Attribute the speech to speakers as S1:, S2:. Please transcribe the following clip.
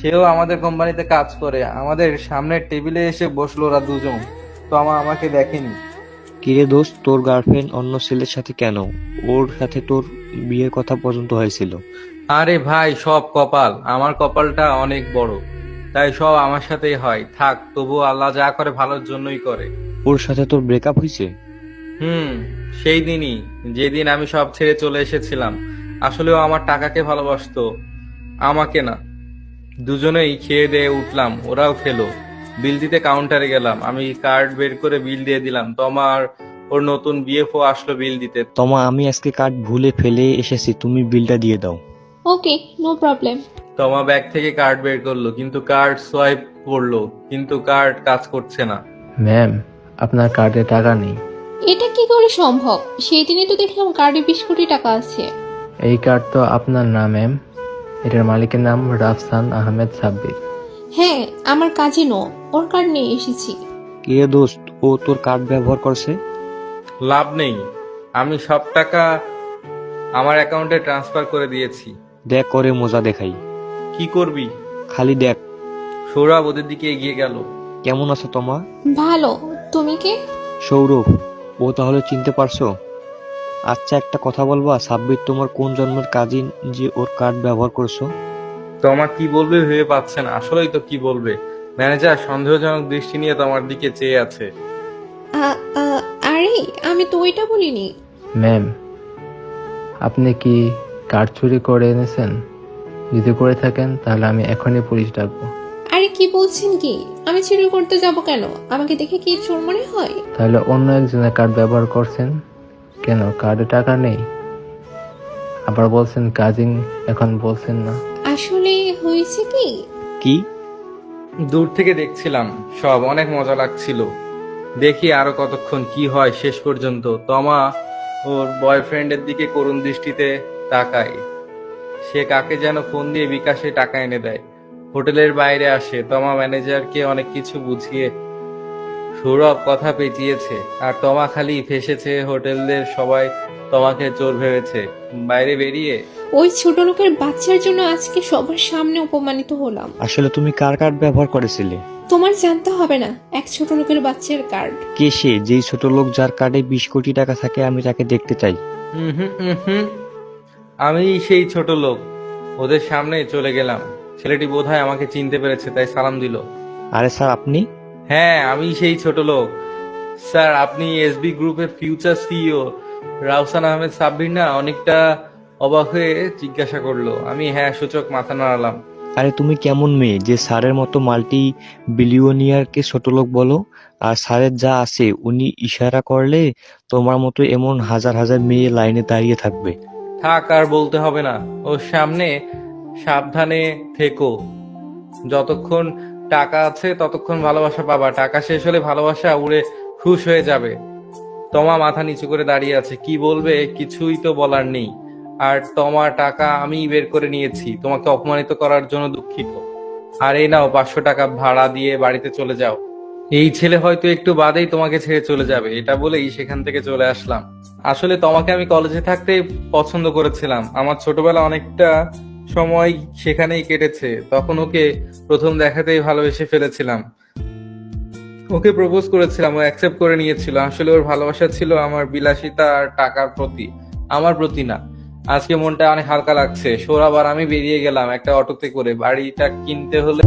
S1: সেও আমাদের কোম্পানিতে কাজ করে। আমাদের সামনের টেবিলে এসে বসলো ওরা দুজন। তো আমাকে দেখেনি।
S2: কিরে দোস্ত, তোর গার্লফ্রেন্ড অন্য ছেলের সাথে কেন? ওর সাথে তোর বিয়ের কথা পর্যন্ত হয়েছিল।
S1: আরে ভাই, সব কপাল। আমার কপালটা অনেক বড়, তাই সব আমার সাথেই হয়। থাক, তবুও আল্লাহ যা করে ভালোর জন্যই করে।
S2: ওর সাথে তোর ব্রেকআপ হয়েছে?
S1: হুম, সেই দিনই, যেদিন আমি সব ছেড়ে চলে এসেছিলাম। আসলেও আমার টাকাকে ভালোবাসতো, আমাকে না। দুজনেই খেয়ে দিয়ে উঠলাম, ওরাও খেলো। বিল দিতে কাউন্টারে গেলাম, আমি কার্ড বের করে বিল দিয়ে দিলাম। তোমার ওর নতুন বিএফও আসলো বিল দিতে।
S2: তোমা, আমি আজকে কার্ড ভুলে ফেলে এসেছি, তুমি বিলটা দিয়ে দাও।
S3: ওকে, নো প্রবলেম।
S1: তোমা ব্যাগ থেকে কার্ড বের করলো, কিন্তু কার্ড সোয়াইপ করলো, কিন্তু কার্ড কাজ করছে না।
S4: ম্যাম, আপনার কার্ডে টাকা নেই।
S3: এটা কি করে সম্ভব? সেই দিনই তো দেখলাম কার্ডে 20 কোটি টাকা আছে।
S4: এই কার্ড তো আপনার না ম্যাম, এটার মালিকের নাম রাফসান আহমেদ সাব্বির।
S3: হ্যাঁ, আমার কাজিনও, ওর কার্ড নিয়ে এসেছি।
S2: কিরে দোস্ত, ও তোর কার্ড ব্যবহার করছে?
S1: লাভ নেই, আমি সব টাকা আমার অ্যাকাউন্টে ট্রান্সফার করে দিয়েছি।
S2: দেখ করে মজা দেখাই।
S1: কি করবি?
S2: খালি দেখ।
S1: সৌরভ ওদের দিকে এগিয়ে গেল।
S2: কেমন আছো তোমা?
S3: ভালো। তুমি কে?
S2: সৌরভ। ও তাহলে চিনতে পারছো? আচ্ছা, একটা কথা বলবা, সাব্বির তোমার কোন জন্মের কাজিন যে ওর কার্ড ব্যবহার করছো?
S1: তোমার কি বলবে ভেবে পাচ্ছে না। আসলেই তো কি বলবে। ম্যানেজার সন্দেহজনক দৃষ্টি নিয়ে তোমার দিকে চেয়ে আছে।
S3: আরে, আমি তো ওইটা বলিনি।
S4: ম্যাম, আপনি কি কার্ড চুরি করে এনেছেন? যদি করে থাকেন তাহলে আমি এখনই পুলিশ ডাকবো।
S3: আরে কি বলছেন কি? আমি চুরি করতে যাব কেন? আমাকে দেখে কি চোর মনে হয়?
S4: তাহলে অন্য একজনের কার্ড ব্যবহার করছেন কেন? কার্ডে টাকা নেই, আবার বলছেন কাজিন, এখন বলছেন না।
S3: আসলে হয়েছে কি,
S2: কি?
S1: দূর থেকে দেখছিলাম সব, অনেক মজা লাগছিল। দেখি আরো কতক্ষণ কি হয়। শেষ পর্যন্ত তমা ওর বয়ফ্রেন্ডের দিকে করুণ দৃষ্টিতে তাকায়। সে কাকে যেন ফোন দিয়ে বিকাশে টাকা এনে দেয়। হোটেলের বাইরে আসে, তমা ম্যানেজারকে অনেক কিছু বুঝিয়ে। সৌরভ কথা পেঁচিয়েছে, আর তমা খালি ফেসেছে। হোটেলের সবাই তমাকে চোর ভেবেছে। বাইরে বেরিয়ে
S3: ওই ছোট লোকের বাচ্চার জন্য আজকে সবার সামনে অপমানিত হলাম।
S2: আসলে তুমি কার কার্ড ব্যবহার করেছিলে?
S3: তোমার জানতে হবে না, এক ছোট লোকের বাচ্চার কার্ড।
S2: কে সে? যেই ছোট লোক যার কার্ডে 20 কোটি টাকা থাকে, আমি তাকে দেখতে চাই।
S1: হুম হুম হুম হুম, আমি সেই ছোট লোক। ওদের সামনে চলে গেলাম। ছেলেটি বোধহয় আমাকে চিনতে পেরেছে, তাই সালাম দিল।
S2: আরে স্যার, আপনি?
S1: হ্যাঁ, আমি সেই ছোট লোক। স্যার, আপনি এসবি গ্রুপের ফিউচার সিইও রাউসান আহমেদ সাব্বির না? অনেকটা অবাক হয়ে জিজ্ঞাসা করলো। আমি হ্যাঁ সূচক মাথা নাড়ালাম।
S2: আরে তুমি কেমন মেয়ে যে স্যারের মতো মাল্টি বিলিয়নিয়ারকে ছোট লোক বলো? আর স্যারের যা আছে, উনি ইশারা করলে তোমার মতো এমন হাজার হাজার মেয়ে লাইনে দাঁড়িয়ে থাকবে।
S1: থাক, আর বলতে হবে না। ওর সামনে সাবধানে থেকো। যতক্ষণ টাকা আছে ততক্ষণ ভালোবাসা পাবা। টাকা শেষ হলে ভালোবাসা উড়ে খুশ হয়ে যাবে। তমা মাথা নিচু করে দাঁড়িয়ে আছে। কি বলবে? কিছুই তো বলার নেই। আর তোমার টাকা আমি বের করে নিয়েছি। তোমাকে অপমানিত করার জন্য দুঃখিত। আর এই নাও 500 টাকা, ভাড়া দিয়ে বাড়িতে চলে যাও। এই ছেলে হয়তো একটু বাদেই তোমাকে ছেড়ে চলে যাবে। এটা বলেই সেখান থেকে চলে আসলাম। আসলে তোমাকে আমি কলেজে থাকতেই পছন্দ করেছিলাম। আমার ছোটবেলা অনেকটা সময় সেখানেই কেটেছে। তখন ওকে প্রথম দেখাতেই ভালোবেসে ফেলেছিলাম। ওকে প্রপোজ করেছিলাম, ও অ্যাকসেপ্ট করে নিয়েছিল। আসলে ওর ভালোবাসা ছিল আমার বিলাসিতা আর টাকার প্রতি, আমার প্রতি না। আজকে মনটা অনেক হালকা লাগছে। সৌরভ আর আমি বেরিয়ে গেলাম একটা অটোতে করে। বাড়িটা কিনতে হলে